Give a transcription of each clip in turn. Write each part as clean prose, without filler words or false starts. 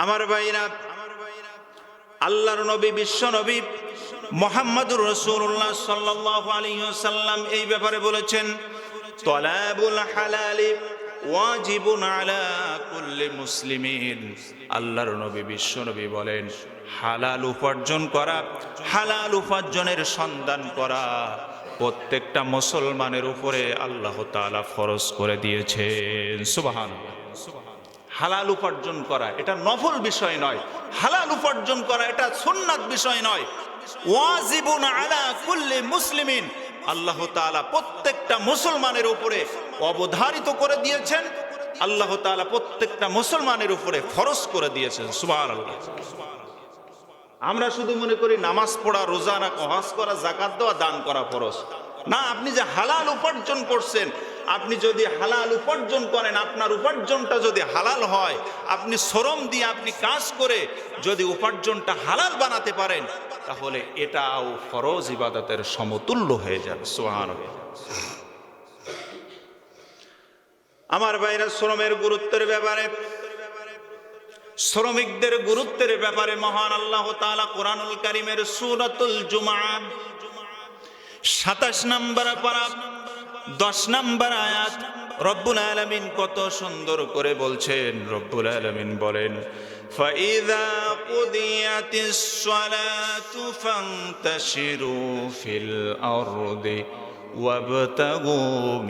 আমার ভাইরা, আল্লাহর নবী বিশ্ব নবী মুহাম্মদুর রাসূলুল্লাহ সাল্লাল্লাহু আলাইহি ওয়াসাল্লাম এই ব্যাপারে বলেছেন, তলাবুল হালালি ওয়াজিবুন আলা কুল্লি মুসলিমিন। আল্লাহর নবী বিশ্ব নবী বলেন, হালাল উপার্জন করা, হালাল উপার্জনের সন্ধান করা প্রত্যেকটা মুসলমানের উপরে আল্লাহ তাআলা ফরজ করে দিয়েছেন। সুবহানাল্লাহ। হালাল উপার্জন করা এটা নফল বিষয় নয়, হালাল উপার্জন করা এটা সুন্নাত বিষয় নয়। ওয়াজিবুন আলা কুল্লি মুসলিমিন, আল্লাহ তাআলা প্রত্যেকটা মুসলমানের উপরে অবধারিত করে দিয়েছেন, আল্লাহ তাআলা প্রত্যেকটা মুসলমানের উপরে ফরজ করে দিয়েছেন। সুবহানাল্লাহ। আমরা শুধু মনে করি নামাজ পড়া, রোজা রাখা, হজ করা, যাকাত দেওয়া, দান করা ফরজ না। আপনি যে হালাল উপার্জন করছেন, আপনি যদি হালাল উপার্জন করেন, আপনার উপার্জনটা যদি হালাল হয়, আপনি শ্রম দিয়ে আপনি কাজ করে যদি উপার্জনটা হালাল বানাতে পারেন, তাহলে এটাও ফরজ ইবাদতের সমতুল্য হয়ে যাবে। সুবহানাল্লাহ। আমার ভাইরা, শ্রমের গুরুত্বের ব্যাপারে, শ্রমিকদের গুরুত্বের ব্যাপারে মহান আল্লাহ তাআলা কোরআনুল কারীমের সূরাতুল জুমআ ২৭ নম্বর পারা ১০ নম্বর আয়াত রব্বুল আলামিন কত সুন্দর করে বলছেন। রব্বুল আলামিন বলেন, ফাইযা কুদিয়াতিস সালাতু ফান্তাশিরু ফিল আরদি ওয়াবতাগু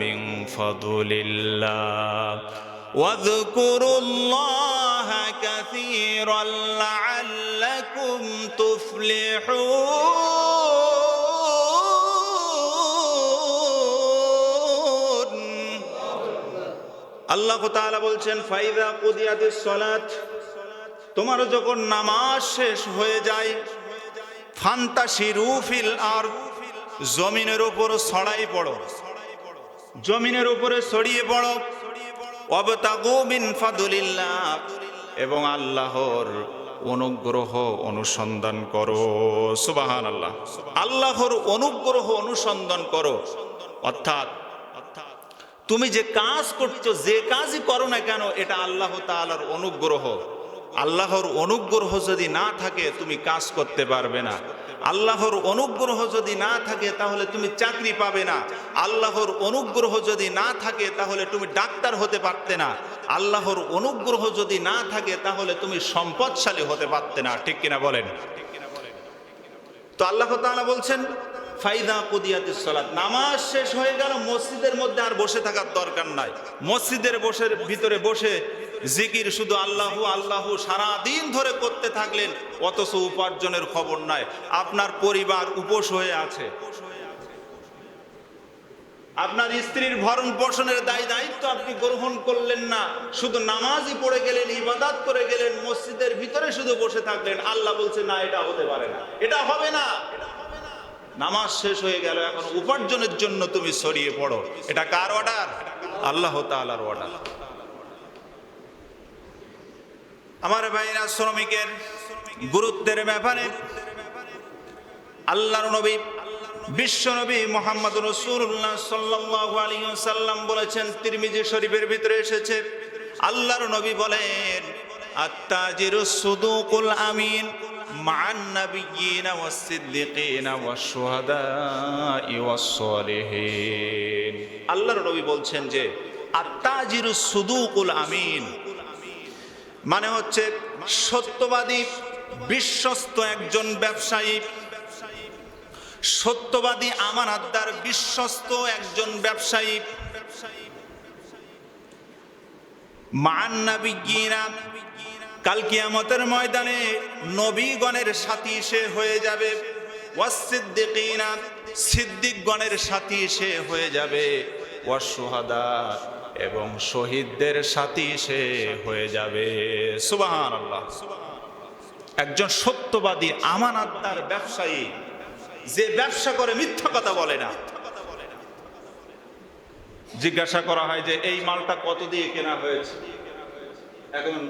মিন ফাদলিল্লাহ ওয়াযকুরুল্লাহা কাসীরান লাআল্লাকুম তুফলিহুন। আল্লাহ তাআলা বলছেন, ফাইযা কুদিয়াতিস সালাত, তোমার যখন নামাজ শেষ হয়ে যায়, ফান্তাশিরু ফিল আরদ, জমিনের উপর ছড়াই পড়ো, জমিনের উপরে ছড়িয়ে পড়ো, ওয়াবতাগু মিন ফাদলিল্লাহ, এবং আল্লাহর অনুগ্রহ অনুসন্ধান করো। সুবহানাল্লাহ। আল্লাহর অনুগ্রহ অনুসন্ধান করো, অর্থাৎ তুমি যে কাজ করছো, যে কাজই করো না কেন, এটা আল্লাহ তাআলার অনুগ্রহ। আল্লাহর অনুগ্রহ যদি না থাকে তুমি কাজ করতে পারবে না। আল্লাহর অনুগ্রহ যদি না থাকে তাহলে তুমি চাকরি পাবে না। আল্লাহর অনুগ্রহ যদি না থাকে তাহলে তুমি ডাক্তার হতে পারতে না। আল্লাহর অনুগ্রহ যদি না থাকে তাহলে তুমি সম্পদশালী হতে পারতে না। ঠিক কিনা বলেন? তো আল্লাহ তাআলা বলছেন, ফাইদা কুদিয়াতিস সালাত, নামাজ শেষ হয়ে গেল, মসজিদের মধ্যে আর বসে থাকার দরকার নাই। মসজিদের ভিতরে বসে জিকির শুধু আল্লাহু আল্লাহু সারা দিন ধরে করতে থাকলেন, অথচ উপার্জনের খবর নাই। আপনার পরিবার উপোস হয়ে আছে, আপনার স্ত্রীর ভরণ পোষণের দায়িত্ব আপনি গ্রহণ করলেন না, শুধু নামাজই পড়ে গেলেন, ইবাদত করে গেলেন, মসজিদের ভিতরে শুধু বসে থাকলেন। আল্লাহ বলছে, না, এটা হতে পারে না, এটা হবে না। নামাজ শেষ হয়ে গেল, এখন উপার্জনের জন্য তুমি ছড়িয়ে পড়ো। এটা কার অর্ডার? আল্লাহ তাআলার অর্ডার। আমার ভাইরা, শ্রমিকের গুরুত্বের ব্যাপারে আল্লাহর নবী বিশ্ব নবী মুহাম্মদুর রাসূলুল্লাহ সাল্লাল্লাহু আলাইহি ওয়াসাল্লাম বলেছেন, তিরমিজি শরীফের ভিতরে এসেছে, আল্লাহর নবী বলেন, আত-তাজিরুস সুদুকুল আমিন মা'আন নাবিয়্যিনা ওয়াস-সিদ্দিকিনা ওয়াশ-শুহাদা'i ওয়াস-সালিহিন। আল্লাহর নবী বলছেন যে আত-তাজিরুস সুদুকুল আমিন মানে হচ্ছে সত্যবাদী, বিশ্বস্ত একজন ব্যবসায়ী, সত্যবাদী, আমানতদার, বিশ্বস্ত একজন ব্যবসায়ী। মান নাবিয়্যিনা, কাল কিয়ামতের ময়দানে নবীগণের সাথী সে হয়ে যাবে। ওয়াস-সিদ্দিকিনা, সিদ্দিকগণের সাথী সে হয়ে যাবে। ওয়াশ-শুহাদা, এবং শহীদদের সাথী সে হয়ে যাবে। সুবহানাল্লাহ। একজন সত্যবাদী, আমানতদার ব্যবসায়ী, যে ব্যবসা করে মিথ্যা কথা বলে না। জিজ্ঞাসা করা হয় যে এই মালটা কত দিয়ে কেনা হয়েছে, এখন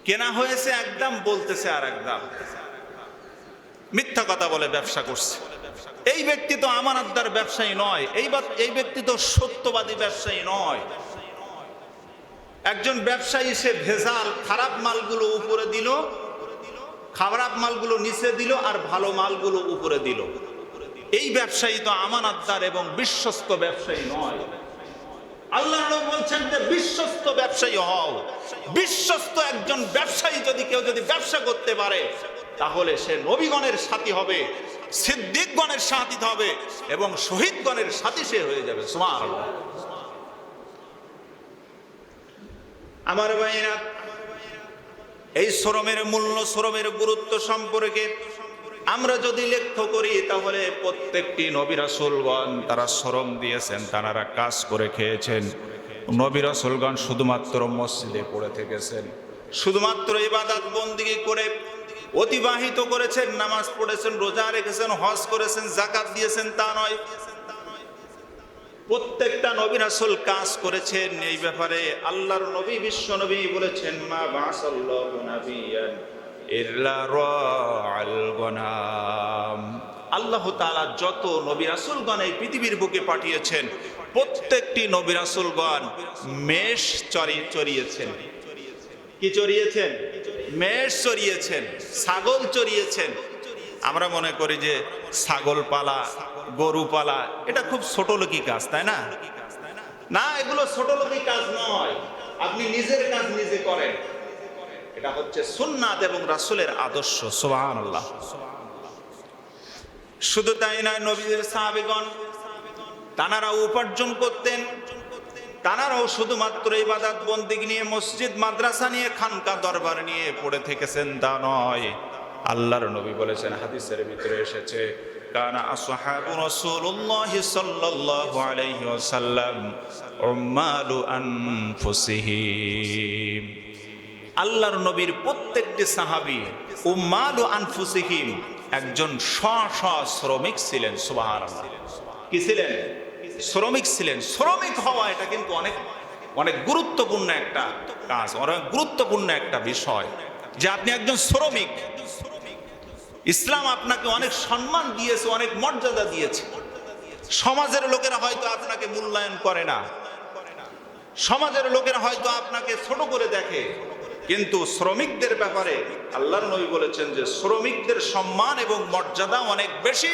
কেনা হয়েছে এক দাম, বলতেছে আর এক দাম, মিথ্যা কথা বলে ব্যবসা করছে। এই ব্যক্তি তো আমানতদার ব্যবসায়ী নয়, এই ব্যক্তি তো সত্যবাদী ব্যবসায়ী নয়। একজন ব্যবসায়ী সে ভেজাল খারাপ মালগুলো উপরে দিল, খারাপ মালগুলো নিচে দিল, আর ভালো মালগুলো উপরে দিল। এই ব্যবসায়ী তো আমানতদার এবং বিশ্বস্ত ব্যবসায়ী নয়। আল্লাহ বলছেন যে বিশ্বস্ত ব্যবসায়ী হও। বিশ্বস্ত একজন ব্যবসায়ী যদি কেউ ব্যবসা করতে পারে, তাহলে সে নবীগণের সাথী হবে, সিদ্দিকগণের সাথী হবে এবং শহীদগণের সাথী সে হয়ে যাবে। সুবহানাল্লাহ। আমার ভাইরা, এই শ্রমের মূল্য, শ্রমের গুরুত্ব সম্পর্কে আমরা যদি লক্ষ্য করি, তাহলে প্রত্যেকটি নবী রাসূলগণ তারা শ্রম দিয়েছেন, তারা কাজ করে খেয়েছেন। নবী রাসূলগণ শুধুমাত্র মসজিদে পড়ে থেকেছেন, শুধুমাত্র ইবাদত বন্দেগী করে অতিবাহিত করেছেন, নামাজ পড়েছেন, রোজা রেখেছেন, হজ করেছেন, যাকাত দিয়েছেন, তা নয়। প্রত্যেকটা নবী রাসূল কাজ করেছেন। এই ব্যাপারে আল্লাহর নবী বিশ্ব নবী বলেছেন, মা বাসাল্লাহু নাবিয়ান ইল্লা রাআল গনাম। আল্লাহ তাআলা যত নবী রাসূলগণ এই পৃথিবীর বুকে পাঠিয়েছেন, প্রত্যেকটি নবী রাসূলগণ মেষ চড়িয়েছেন। কি চড়িয়েছেন? মেষ চড়িয়েছেন, ছাগল চড়িয়েছেন। আমরা মনে করি যে ছাগল পালা, গরু পালা এটা খুব ছোট লোকি কাজ, তাই না? না, এগুলো ছোট লোকি কাজ নয়। আপনি নিজের কাজ নিজে করেন, এটা হচ্ছে সুন্নাত এবং রাসূলের আদর্শ। সুবহানাল্লাহ। শুধু তাই নয়, নবীদের সাহাবীগণ তানারা উপার্জন করতেন, তানারাও শুধুমাত্র ইবাদত বন্দেগী নিয়ে, মসজিদ মাদ্রাসা নিয়ে, খানকা দরবার নিয়ে পড়ে থেকেছেন, তা নয়। আল্লাহর নবী বলেছেন, হাদিসের ভিতরে এসেছে, কানা আসহাবু রাসূলুল্লাহ সাল্লাল্লাহু আলাইহি ওয়াসাল্লাম উম্মালু আনফুসিহিম। আল্লাহর নবীর প্রত্যেকটি সাহাবী উম্মালু আনফুসিহিম, একজন শ্রমিক ছিলেন। সুবহানাল্লাহ। কি ছিলেন? শ্রমিক ছিলেন। শ্রমিক হওয়া এটা কিন্তু অনেক অনেক গুরুত্বপূর্ণ একটা কাজ, অনেক গুরুত্বপূর্ণ একটা বিষয়, যে আপনি একজন শ্রমিক। ইসলাম আপনাকে অনেক সম্মান দিয়েছে, অনেক মর্যাদা দিয়েছে। সমাজের লোকেরা হয়তো আপনাকে মূল্যায়ন করে না, সমাজের লোকেরা হয়তো আপনাকে ছোট করে দেখে, কিন্তু শ্রমিকদের ব্যাপারে আল্লাহর নবী বলেছেন যে শ্রমিকদের সম্মান এবং মর্যাদা অনেক বেশি।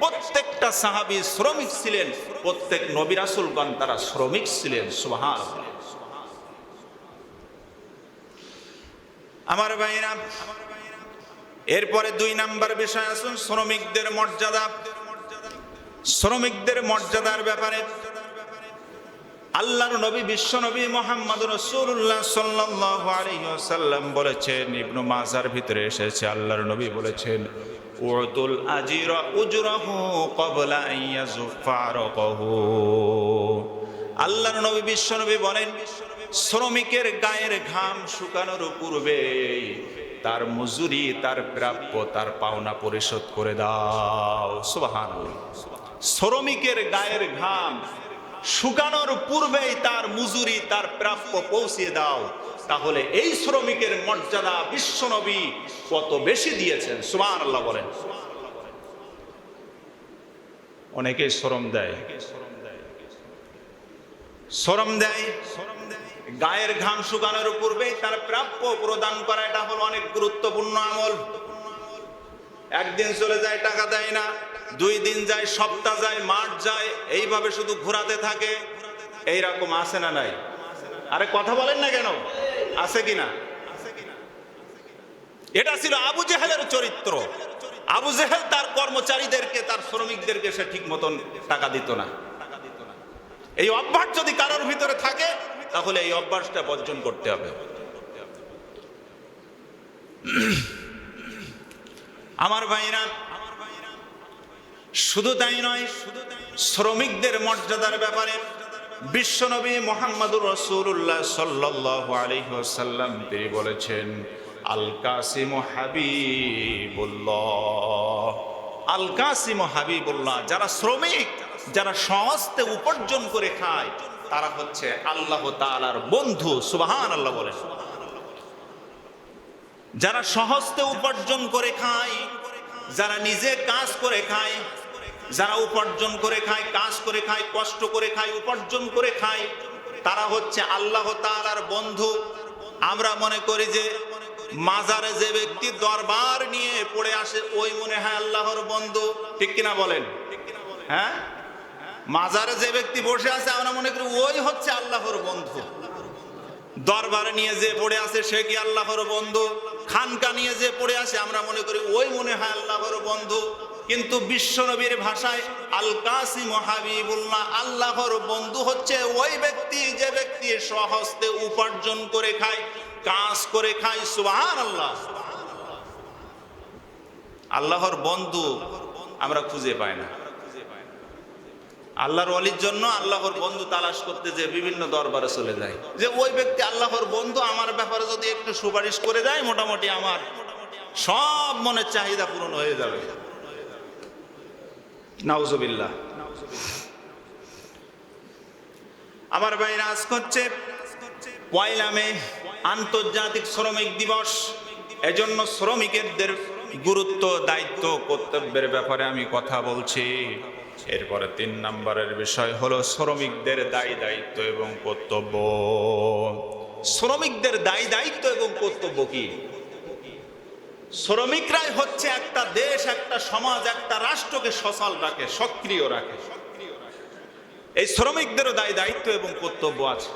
প্রত্যেকটা সাহাবী শ্রমিক ছিলেন, প্রত্যেক নবী রাসূলগণ তারা শ্রমিক ছিলেন। সুবহানাল্লাহ। আমার ভাইরা, এরপরে 2 নাম্বার বিষয় আসুন শ্রমিকদের মর্যাদা। শ্রমিকদের মর্যাদার ব্যাপারে আল্লাহর নবী বিশ্ব নবী মুহাম্মদ রাসূলুল্লাহ সাল্লাল্লাহু আলাইহি ওয়াসাল্লাম বলেছেন, ইবনে মাজার ভিতরে এসেছে, আল্লাহর নবী বলেছেন, উতুল আজিরা উজরাহু ক্বাবলা আন ইয়াজফারাহু। আল্লাহর নবী বিশ্ব নবী বলেন, শ্রমিকের গায়ের ঘাম শুকানোর পূর্বে তার মজুরি, তার প্রাপ্য, তার পাওনা পরিশোধ করে দাও। সুবহানাল্লাহ। শ্রমিকের গায়ের ঘাম শুকানোর পূর্বেই তার মজুরি, তার প্রাপ্য পৌঁছিয়ে দাও। তাহলে এই শ্রমিকের মর্যাদা বিশ্বনবী কত বেশি দিয়েছেন। সুবহানাল্লাহ বলেন। অনেকে শ্রম দেয়, গায়ের ঘাম শুকানোর পূর্বেই তার প্রাপ্য প্রদান করা, এটা হলো অনেক গুরুত্বপূর্ণ আমল। একদিন চলে যায়, টাকা দেয় না, 2 দিন যায়, সপ্তাহ যায়, মাস যায়, এইভাবে শুধু ঘোরাতে থাকে। এইরকম আছে না নাই? আরে কথা বলেন না কেন? আছে কিনা? এটা ছিল আবু জেহেলের চরিত্র। আবু জেহেল তার কর্মচারীদেরকে, তার শ্রমিকদেরকে সে ঠিক মতন টাকা দিত না। এই অভ্যাস যদি কারোর ভিতরে থাকে, তাহলে এই অভ্যাসটা বর্জন করতে হবে। আমার ভাইরা, শুধু তাই নয়, শ্রমিকদের মর্যাদার ব্যাপারে বিশ্বনবী মুহাম্মদুর রাসূলুল্লাহ সাল্লাল্লাহু আলাইহি ওয়াসাল্লাম তিনি বলেছেন, আল কাসিমু হাবিবুল্লাহ। আল কাসিমু হাবিবুল্লাহ, যারা শ্রমিক, যারা স্বহস্তে উপার্জন করে খায়, তারা হচ্ছে আল্লাহ তাআলার বন্ধু। সুবহানাল্লাহ বলেন। যারা স্বহস্তে উপার্জন করে খায়, যারা নিজে কাজ করে খায়, যারা উপার্জন করে খায়, কাজ করে খায়, কষ্ট করে খায়, উপার্জন করে খায়, তারা হচ্ছে আল্লাহ তাআলার বন্ধু। আমরা মনে করি যে মাজারে যে ব্যক্তি দরবার নিয়ে পড়ে আসে ওই মনে হয় আল্লাহর বন্ধু, ঠিক কিনা বলেন? হ্যাঁ, মাজারে যে ব্যক্তি বসে আছে আমরা মনে করি ওই হচ্ছে আল্লাহর বন্ধু। দরবারে নিয়ে যে পড়ে আছে সে কি আল্লাহর বন্ধু? খানকা নিয়ে যে পড়ে আছে আমরা মনে করি ওই মনে হয় আল্লাহর বন্ধু। কিন্তু বিশ্বনবীর ভাষায় আল কাসিম হাবিবুল্লাহ, আল্লাহর বন্ধু হচ্ছে ওই ব্যক্তি যে ব্যক্তি স্বহস্তে উপার্জন করে খায়, কাজ করে খায়। সুবহানাল্লাহ। আল্লাহর বন্ধু আমরা খুঁজে পাই না। আল্লাহর ওয়ালির জন্য আল্লাহর বন্ধু তালাশ করতে যে বিভিন্ন দরবারে চলে যায়, যে ওই ব্যক্তি আল্লাহর বন্ধু আমার ব্যাপারে যদি একটু সুপারিশ করে দেয় মোটামুটি আমার সব মনের চাহিদা পূরণ হয়ে যাবে। নাউজুবিল্লাহ। আমার ভাইরা, আজ হচ্ছে 1 মে আন্তর্জাতিক শ্রমিক দিবস। এজন্য শ্রমিকদের গুরুত্ব, দায়িত্ব, কর্তব্যের ব্যাপারে আমি কথা বলছি। এরপরে 3 নম্বরের বিষয় হলো শ্রমিকদের দায় দায়িত্ব এবং কর্তব্য। শ্রমিকদের দায় দায়িত্ব এবং কর্তব্য কি? শ্রমিকরাই হচ্ছে একটা দেশ, একটা সমাজ, একটা রাষ্ট্রকে সচল রাখে, সক্রিয় রাখে। এই শ্রমিকদেরও দায় দায়িত্ব এবং কর্তব্য আছে।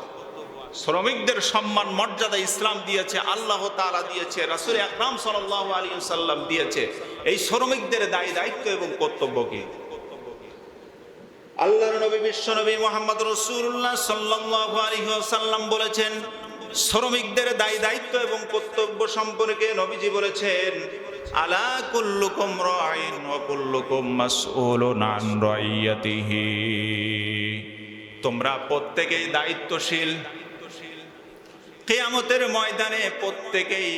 শ্রমিকদের সম্মান মর্যাদা ইসলাম দিয়েছে, আল্লাহ তাআলা দিয়েছে, রাসূল আকরাম সাল্লাল্লাহু আলাইহি ওয়াসাল্লাম দিয়েছে। এই শ্রমিকদের দায় দায়িত্ব এবং কর্তব্য কি? আল্লাহর নবী বিশ্বনবী মুহাম্মদ রাসূলুল্লাহ সাল্লাল্লাহু আলাইহি ওয়াসাল্লাম বলেছেন, শ্রমিকদের দায় দায়িত্ব এবং কর্তব্য সম্পর্কে নবীজি বলেছেন, আলা কুল্লুকুম রাঈন ওয়া কুল্লুকুম মাসউলুন আন রাইয়াতিহি। তোমরা প্রত্যেকেই দায়িত্বশীল। কিয়ামতের ময়দানে প্রত্যেকেই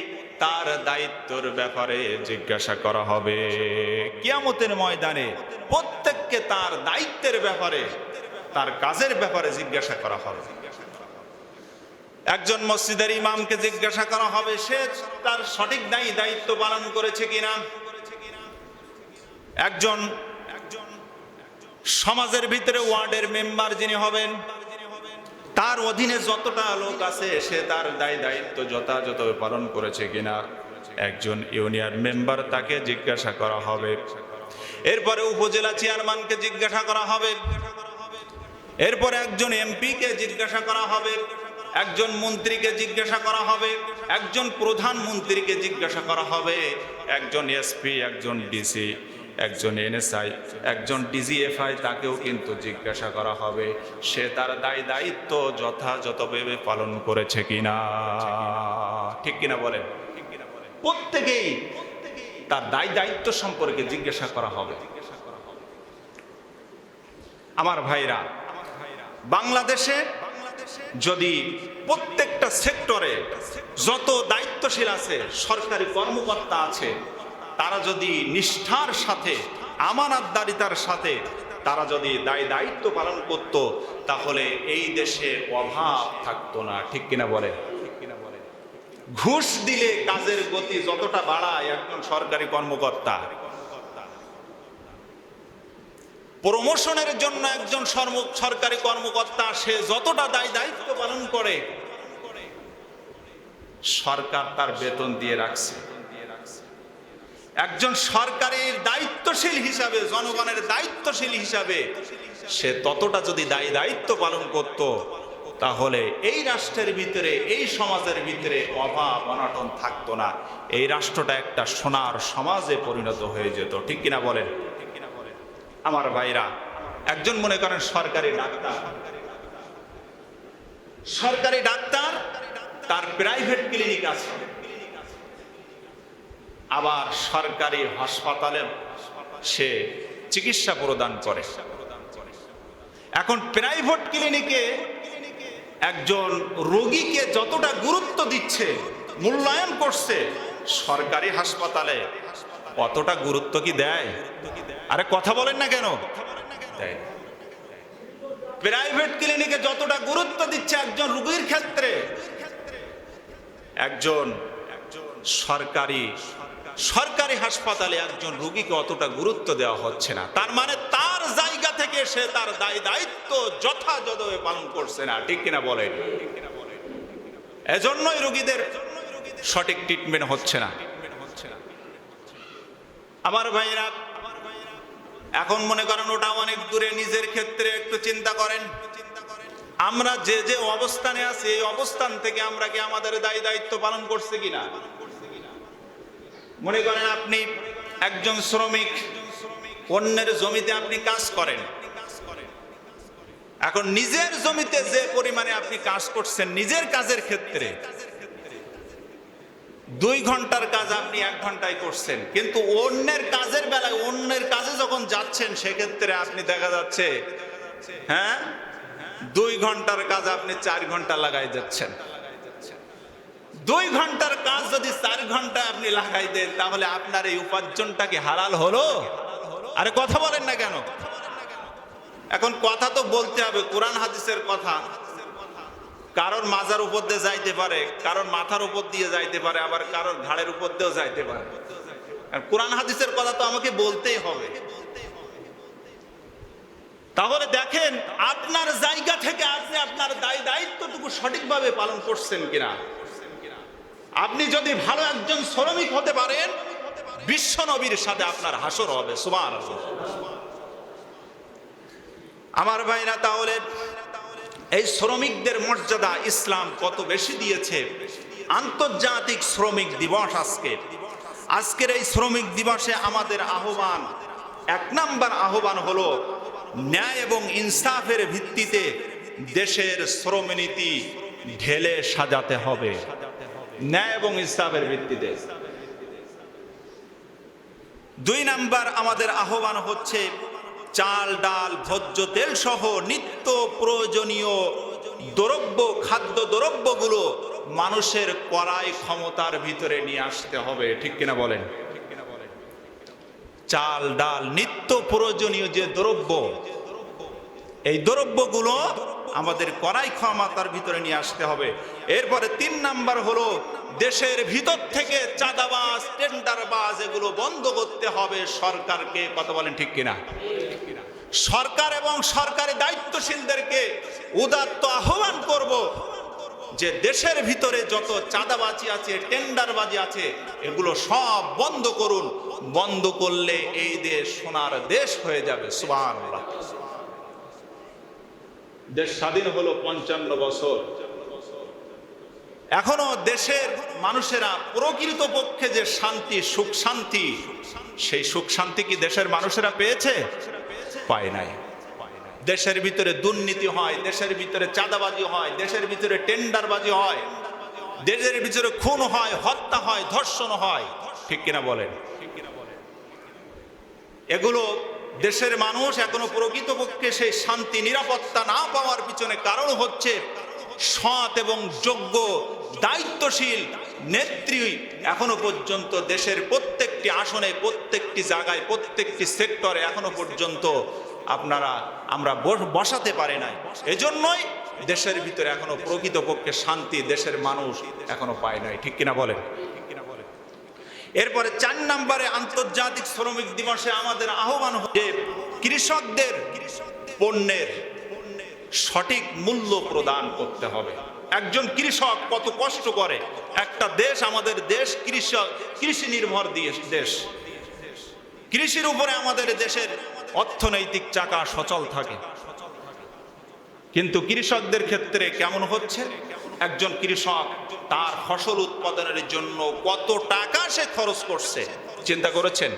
তার দায়িত্বের ব্যাপারে জিজ্ঞাসা করা হবে। কিয়ামতের ময়দানে প্রত্যেককে তার দায়িত্বের ব্যাপারে, তার কাজের ব্যাপারে জিজ্ঞাসা করা হবে। একজন মসজিদের ইমামকে জিজ্ঞাসা করা হবে সে তার সঠিক দায়িত্ব পালন করেছে কিনা। একজন সমাজের ভিতরে ওয়ার্ডের মেম্বার যিনি হবেন, তার অধীনে যতটা লোক আছে সে তার দায়িত্ব যথাযথভাবে পালন করেছে কিনা। একজন ইউনিয়ন মেম্বার, তাকে জিজ্ঞাসা করা হবে। এরপরে উপজেলা চেয়ারম্যানকে জিজ্ঞাসা করা হবে। এরপরে একজন এমপিকে জিজ্ঞাসা করা হবে। একজন মন্ত্রীকে জিজ্ঞাসা করা হবে। একজন প্রধানমন্ত্রীকে জিজ্ঞাসা করা হবে। একজন এসপি, একজন ডিসি, একজন এনএসআই, একজন ডিজিএফআই, তাকেও কিন্তু জিজ্ঞাসা করা হবে সে তার দায়িত্ব যথাযথভাবে পালন করেছে কিনা। ঠিক কিনা বলেন? প্রত্যেকেই তার দায়িত্ব সম্পর্কে জিজ্ঞাসা করা হবে। আমার ভাইরা, বাংলাদেশে যদি প্রত্যেকটা সেক্টরে যত দায়িত্বশীল আছে, সরকারি কর্মকর্তা আছে, তারা যদি নিষ্ঠার সাথে, আমানতদারিতার সাথে তারা যদি দায়িত্ব পালন করত, তাহলে এই দেশে অভাব থাকতো না। ঠিক কিনা বলে? ঘুষ দিলে কাজের গতি যতটা বাড়ায় একজন সরকারি কর্মকর্তা, প্রমোশনের জন্য একজন সরকারি কর্মকর্তা সে যতটা দায়িত্ব পালন করে, সরকার তার বেতন দিয়ে রাখছে। একজন সরকারি দায়িত্বশীল হিসাবে, জনগণের দায়িত্বশীল হিসাবে সে ততটা যদি দায়িত্ব পালন করত, তাহলে এই রাষ্ট্রের ভিতরে, এই সমাজের ভিতরে অভাব অনটন থাকতো না। এই রাষ্ট্রটা একটা সোনার সমাজে পরিণত হয়ে যেত। ঠিক কিনা বলেন? আমার ভাইরা, একজন মনে করেন সরকারি ডাক্তার, তার প্রাইভেট ক্লিনিক আছে, আবার সরকারি হাসপাতালে সে চিকিৎসা প্রদান করে। এখন প্রাইভেট ক্লিনিকে একজন রোগীকে যতটা গুরুত্ব দিচ্ছে, মূল্যায়ন করছে, সরকারি হাসপাতালে অতটা গুরুত্ব কি দেয়? আরে কথা বলেন না কেন? প্রাইভেট ক্লিনিকে যতটা গুরুত্ব দিচ্ছে একজন রোগীর ক্ষেত্রে, একজন সরকারি হাসপাতালে একজন রোগীকে অতটা গুরুত্ব দেওয়া হচ্ছে না। তার মানে তার জায়গা থেকে সে তার দায়িত্ব যথাযথভাবে পালন করছে না, ঠিক কিনা বলেন? এজন্যই রোগীদের সঠিক ট্রিটমেন্ট হচ্ছে না। আমার ভাইরা, এখন মনে করেন ওটা অনেক দূরে, নিজের ক্ষেত্রে একটু চিন্তা করেন। আমরা যে যে অবস্থানে আছি এই অবস্থান থেকে আমরা কি আমাদের দায়িত্ব পালন করছি কিনা? মনে করেন আপনি একজন শ্রমিক, অন্যের জমিতে আপনি কাজ করেন। এখন নিজের জমিতে যে পরিমাণে আপনি কাজ করছেন, নিজের কাজের ক্ষেত্রে 2 ঘন্টার কাজ আপনি 1 ঘন্টায় করছেন, কিন্তু অন্যের কাজের বেলায়, অন্যের কাজে যখন যাচ্ছেন সেক্ষেত্রে আপনি দেখা যাচ্ছে 2 ঘন্টার কাজ আপনি 4 ঘন্টা লাগাই যাচ্ছেন। 2 ঘন্টার কাজ যদি 4 ঘন্টা আপনি লাগাই দেন, তাহলে আপনার এই উপার্জনটা কি হালাল হলো? আরে কথা বলেন না কেন? এখন কথা তো বলতে হবে, কোরআন হাদিসের কথা। কারোর মাজার উপর দিয়ে যাইতে পারে, কারোর মাথার উপর দিয়ে যাইতে পারে, আবার কারোর ঘাড়ের উপর দিয়েও যাইতে পারে। আর কোরআন হাদিসের কথা তো আমাকে বলতেই হবে। তাহলে দেখেন আপনার জায়গা থেকে আপনি আপনার দায়িত্বটুকু সঠিকভাবে পালন করছেন কিনা। আপনি যদি ভালো একজন শ্রমিক হতে পারেন, বিশ্ব নবীর সাথে আপনার হাসর হবে। সুবহানাল্লাহ। আমার ভাইরা, তাহলে এই শ্রমিকদের মর্যাদা ইসলাম কত বেশি দিয়েছে। আন্তর্জাতিক শ্রমিক দিবস আজকের এই শ্রমিক দিবসে আমাদের আহ্বান, 1 নম্বর আহ্বান হলো ন্যায় এবং ইনসাফের ভিত্তিতে দেশের শ্রমনীতি ঢেলে সাজাতে হবে। ন্যায় এবং ইনসাফের ভিত্তিতে। 2 নম্বর আমাদের আহ্বান হচ্ছে চাল, ডাল, ভোজ্য তেল সহ নিত্য প্রয়োজনীয় খাদ্য দ্রব্যগুলো মানুষের ক্রয় ক্ষমতার ভিতরে নিয়ে আসতে হবে, ঠিক কিনা বলেন? চাল, ডাল, নিত্য প্রয়োজনীয় যে দ্রব্য, এই দ্রব্যগুলো আমাদের ক্রয় ক্ষমতার ভিতরে নিয়ে আসতে হবে। এরপরে 3 নাম্বার হলো দেশের ভিতর থেকে চাঁদাবাজ, টেন্ডারবাজ এগুলো বন্ধ করতে হবে সরকারকে। কথা বলেন ঠিক কিনা? সরকার এবং সরকারি দায়িত্বশীলদেরকে উদাত্ত আহ্বান করব যে দেশের ভিতরে যত চাঁদাবাজি আছে, টেন্ডারবাজি আছে, এগুলো সব বন্ধ করুন। বন্ধ করলে এই দেশ সোনার দেশ হয়ে যাবে। সুবহানাল্লাহ। দেশ স্বাধীন হলো 55 বছর, এখনো দেশের মানুষেরা প্রকৃতপক্ষে যে শান্তি, সুখ শান্তি, সেই সুখ শান্তি কি দেশের মানুষেরা পেয়েছে? পায় নাই। দেশের ভিতরে দুর্নীতি হয়, দেশের ভিতরে চাঁদাবাজি হয়, দেশের ভিতরে টেন্ডারবাজি হয়, দেশের ভিতরে খুন হয়, হত্যা হয়, ধর্ষণ হয়, ঠিক কিনা বলেন? এগুলো দেশের মানুষ এখনো প্রকৃতপক্ষে সেই শান্তি, নিরাপত্তা না পাওয়ার পিছনে কারণ হচ্ছে সৎ এবং যোগ্য দায়িত্বশীল নেত্রী এখনো পর্যন্ত দেশের প্রত্যেকটি আসনে, প্রত্যেকটি জায়গায়, প্রত্যেকটি সেক্টরে এখনো পর্যন্ত আমরা বসাতে পারি নাই। এজন্যই দেশের ভিতরে এখনো প্রকৃতপক্ষে শান্তি দেশের মানুষ এখনো পায় নাই, ঠিক কিনা বলেন? এরপরে 4 নম্বরে আন্তর্জাতিক শ্রমিক দিবসে আমাদের আহ্বান হচ্ছে কৃষকদের পণ্যের সঠিক মূল্য প্রদান করতে হবে। একজন কৃষক কত কষ্ট করে। একটা দেশ, আমাদের দেশ কৃষি নির্ভর দেশ। কৃষির উপরে আমাদের দেশের অর্থনৈতিক চাকা সচল থাকে। কিন্তু কৃষকদের ক্ষেত্রে কেমন হচ্ছে? একজন কৃষক তার ফসল উৎপাদনের জন্য কত টাকা সে খরচ করছে চিন্তা করেছেন?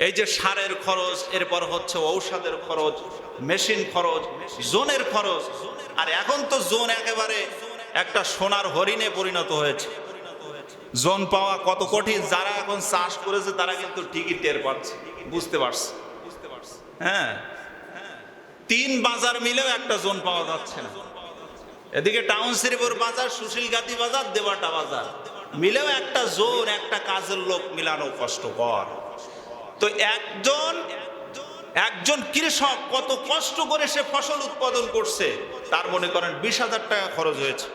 এই যে সারের খরচ, এরপর হচ্ছে ঔষধের খরচ, মেশিন খরচ, জোনের খরচ। আর এখন তো জোন একেবারে একটা সোনার হরিণে পরিণত হয়েছে। জোন পাওয়া কত কঠিন। যারা এখন চাষ করেছে তারা কিন্তু ঠিকই টের পাচ্ছে, বুঝতে পারছে। হ্যাঁ, 3 বাজার মিলেও একটা জোন পাওয়া যাচ্ছে না। এদিকে টাউন শরীফের বাজার, সুশীলগাতি বাজার, দেবাটা বাজার মিলেও একটা জোন, একটা কাজের লোক মিলানো কষ্টকর। তো একজন কৃষক কত কষ্ট করে সে ফসল উৎপাদন করছে, তার মনে করেন 20,000 টাকা খরচ হয়েছে।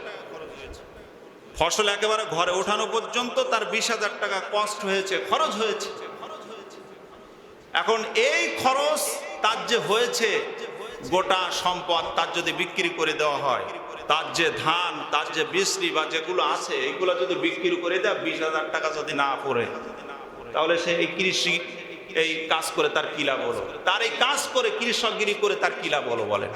ফসল একেবারে ঘরে ওঠানো পর্যন্ত তার 20,000 টাকা কষ্ট হয়েছে, খরচ হয়েছে। এখন এই খরচ তার যে হয়েছে, গোটা সম্পদ তার যদি বিক্রি করে দেওয়া হয়, তার যে ধান, তার যে বিশ্রী বা যেগুলো আছে, এইগুলো যদি বিক্রি করে দেয়, 20,000 টাকা যদি না পড়ে, তাহলে সে এই কৃষি এই কাজ করে তার কি লাভ হলো? তার এই কাজ করে, কৃষকগিরি করে তার কি লাভ হলো বলেন?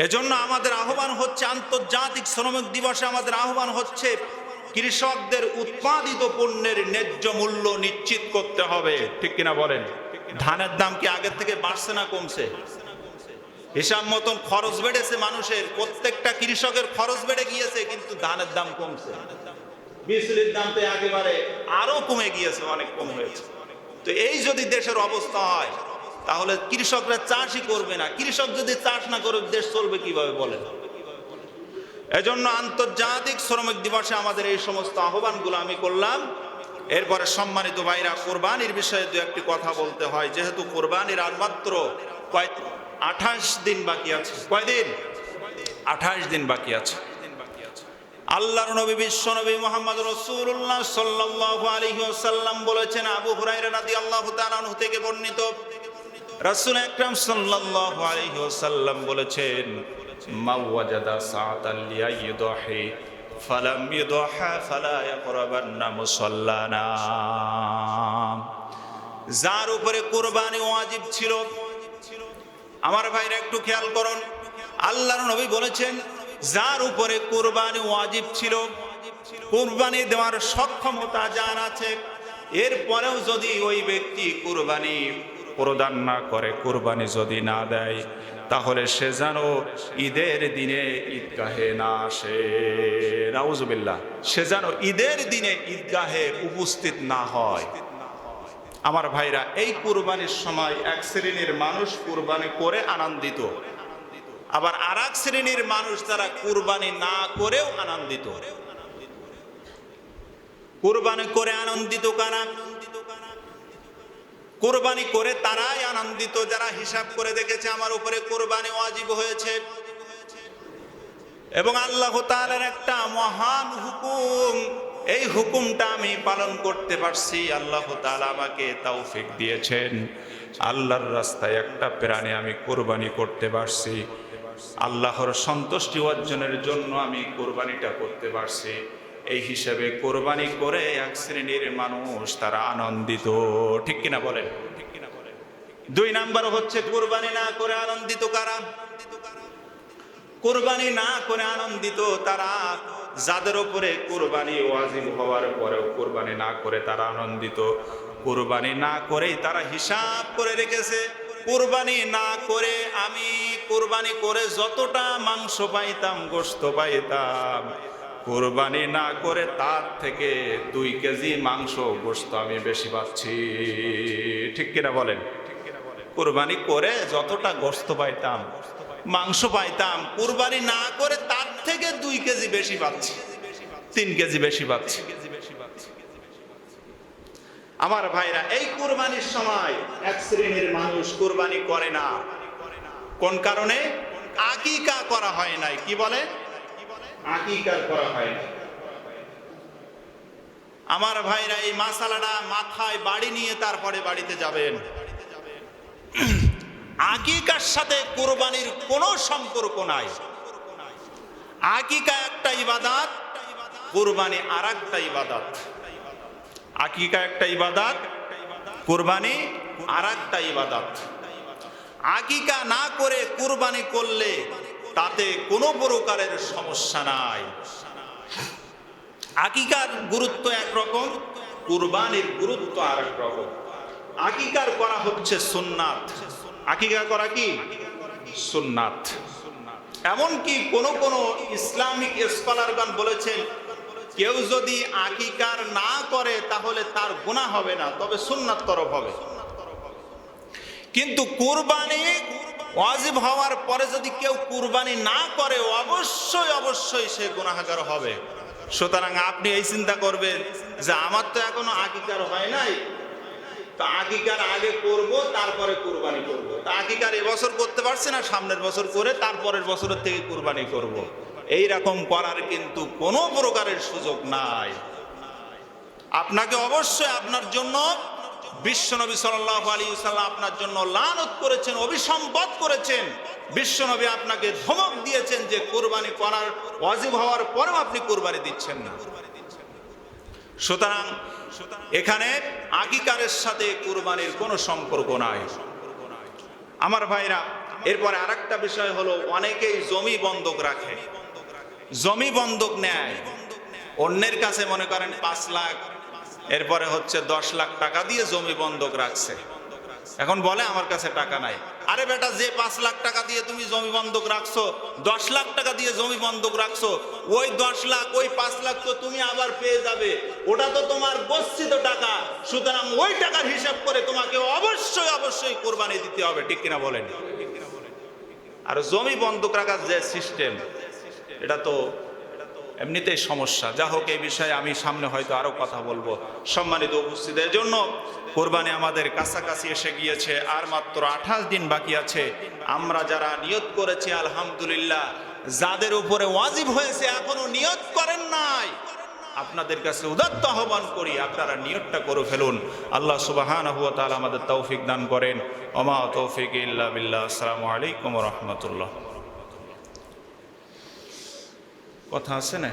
এজন্য আমাদের আহ্বান হচ্ছে, আন্তর্জাতিক শ্রমিক দিবসে আমাদের আহ্বান হচ্ছে, কৃষকদের উৎপাদিত পণ্যের ন্যায্য মূল্য নিশ্চিত করতে হবে। ঠিক কিনা বলেন? ধানের দাম কি আগের থেকে বাড়ছে না কমছে? হিসাব মতন খরচ বেড়েছে মানুষের, প্রত্যেকটা কৃষকের খরচ বেড়ে গিয়েছে, কিন্তু ধানের দাম কমছে। বিচলির দাম তো একেবারে আরো কমে গিয়েছে, অনেক কম হয়েছে। তো এই যদি দেশের অবস্থা হয়, তাহলে কৃষকরা চাষই করবে না। কৃষক যদি চাষ না করে, দেশ চলবে কিভাবে বলেন? এজন্য আন্তর্জাতিক শ্রমিক দিবসে আমাদের এই সমস্ত আহ্বানগুলো আমি করলাম। এরপরে সম্মানিত ভাইরা, কোরবানির বিষয়ে দু একটি কথা বলতে হয়, যেহেতু কোরবানির আর মাত্র 28 দিন বাকি আছে। কয়দিন? 28 দিন বাকি আছে। আল্লাহর নবী, বিশ্ব নবী মুহাম্মদ রাসূলুল্লাহ সাল্লাল্লাহু আলাইহি ওয়াসাল্লাম বলেছেন, আবু হুরায়রা রাদিয়াল্লাহু তাআলা আনহু থেকে বর্ণিত, রাসূল আকরাম সাল্লাল্লাহু আলাইহি ওয়াসাল্লাম বলেছেন, মা ওয়াজাদা সাআতান লিয়াইদাহি ফালাম ইদাহা ফালা ইয়াকরাবান্না মুসাল্লানা। যার উপরে কুরবানি ওয়াজিব ছিল, আমার ভাইরা একটু খেয়াল করুন, আল্লাহর নবী বলেছেন, যার উপরে কুরবানি ওয়াজিব ছিল, কুরবানি দেওয়ার সক্ষমতা যার আছে, এরপরেও যদি ওই ব্যক্তি কুরবানি প্রদান না করে, কুরবানি যদি না দেয়, তাহলে সে যেন ঈদের দিনে ঈদগাহে না আসে। নাউজুবিল্লাহ। সে যেন ঈদের দিনে ঈদগাহে উপস্থিত না হয়। আমার ভাইরা, এই কুরবানির সময় এক শ্রেণীর মানুষ কুরবানি করে আনন্দিত, আবার আর এক শ্রেণীর মানুষ তারা কুরবানি না করেও আনন্দিত। কুরবানি করে আনন্দিত কারা? কুরবানি করে তারাই আনন্দিত যারা হিসাব করে দেখেছে আমার উপরে কুরবানি ওয়াজিব হয়েছে এবং আল্লাহ তাআলার একটা মহান হুকুম, এই হুকুমটা আমি পালন করতে পারছি, আল্লাহ তাআলা আমাকে তৌফিক দিয়েছেন, আল্লাহর রাস্তায় একটা প্রাণী আমি কুরবানি করতে পারছি, আল্লাহর সন্তুষ্টি অর্জনের জন্য আমি কুরবানিটা করতে পারছি। এই হিসাবে কোরবানি করে এক শ্রেণীর মানুষ তারা আনন্দিত। ঠিক কিনা বলেন? দুই নাম্বার হচ্ছে কোরবানি না করে আনন্দিত কারা? কোরবানি না করে আনন্দিত তারা যাদের উপরে কোরবানি ওয়াজিব হওয়ার পরেও কোরবানি না করে তারা আনন্দিত। কোরবানি না করেই তারা হিসাব করে রেখেছে, কোরবানি না করে আমি কোরবানি করে যতটা মাংস পাইতাম, গোশত পাইতাম, কোরবানি না করে তার থেকে 2 কেজি মাংস গোশত আমি বেশি পাচ্ছি। ঠিক কিনা বলেন? কোরবানি করে যতটা গোশত পাইতাম, মাংস পাইতাম, কোরবানি না করে তার থেকে 2 কেজি বেশি পাচ্ছি, 3 কেজি বেশি পাচ্ছি। আমার ভাইরা, এই কোরবানির সময় এক শ্রেণীর মানুষ কোরবানি করে না। কোন কারণে? আকিকা করা হয় নাই। কি বলে? আকিকা করা হয় না। আমার ভাইরা, এই মাসালাটা মাথায় বাড়ি নিয়ে তারপরে বাড়িতে যাবেন। আকিকার সাথে কোরবানির কোনো সম্পর্ক নাই। আকিকা একটা ইবাদত, কোরবানি আর একটা ইবাদত। আকিকা একটা ইবাদত, কোরবানি আর একটা ইবাদত। আকিকা না করে কোরবানি করলে তাতে কোনো প্রকারের সমস্যা নাই। আকিকার গুরুত্ব একরকম, কুরবানির গুরুত্ব আরেক রকম। আকিকার করা হচ্ছে সুন্নাত। আকিকা করা কি? সুন্নাত। এমনকি কোন কোন ইসলামিক স্কলারগণ বলেছেন, কেউ যদি আকিকার না করে তাহলে তার গুনাহ হবে না, তবে সুন্নাত তরফ হবে। কিন্তু কুরবানি ওয়াজিব হওয়ার পরে যদি কেউ কুরবানি না করে, অবশ্যই অবশ্যই সে গুনাহগার হবে। সুতরাং আপনি এই চিন্তা করবেন যে আমার তো এখনো আকিকার হয় নাই, তো আকিকার আগে করব, তারপরে কুরবানি করব। তা আকিকার এবছর করতে পারছি না, সামনের বছর করে তারপরের বছরের থেকে কুরবানি করব। এই রকম করার কিন্তু কোনো প্রকারের সুযোগ নাই। আপনাকে অবশ্যই আপনার জন্য বিশ্বনবী সাল্লাল্লাহু আলাইহি ওয়াসাল্লাম আপনার জন্য লানত করেছেন, অভিসম্পাদ করেছেন। বিশ্বনবী আপনাকে ধমক দিয়েছেন যে কুরবানি করার ওয়াজিব হওয়ার পরেও আপনি কুরবানি দিচ্ছেন না। সুতরাং এখানে আকিকারের সাথে কুরবানির কোনো সম্পর্ক নাই আমার ভাইরা। এরপরে আরেকটা বিষয় হলো, অনেকেই জমি বন্ধক রাখে, জমি বন্ধক নেয় অন্যের কাছে, মনে করেন 5 লাখ, এরপরে হচ্ছে 10 লাখ টাকা দিয়ে জমি বন্ধক রাখছে। এখন বলে আমার কাছে টাকা নাই। আরে বেটা, যে 5 লাখ টাকা দিয়ে তুমি জমি বন্ধক রাখছো, 10 লাখ টাকা দিয়ে জমি বন্ধক রাখছো, ওই 10 লাখ ওই 5 লাখ তো তুমি আবার পেয়ে যাবে, ওটা তো তোমার গচ্ছিত টাকা। সুতরাং ওই টাকার হিসাব করে তোমাকে অবশ্যই অবশ্যই কোরবানি দিতে হবে, ঠিক কিনা বলেন? আর জমি বন্ধক রাখার যে সিস্টেম, এটা তো এমনিতেই সমস্যা। যা হোক, এই বিষয়ে আমি সামনে হয়তো আরো কথা বলবো। সম্মানিত উপস্থিতির জন্য কোরবানি আমাদের কাছাকাছি এসে গিয়েছে, আর মাত্র 28 দিন বাকি আছে। আমরা যারা নিয়ত করেছি আলহামদুলিল্লাহ, যাদের উপরে ওয়াজিব হয়েছে এখনো নিয়ত করেন নাই, আপনাদের কাছে উদাত্ত আহ্বান করি, আপনারা নিয়তটা করে ফেলুন। আল্লাহ সুবহানাহু ওয়া তাআলা আমাদের তৌফিক দান করেন। ওমা তৌফিক ইল্লা বিল্লাহ। আসসালামু আলাইকুম ওয়া রাহমাতুল্লাহ। কথা আছে না?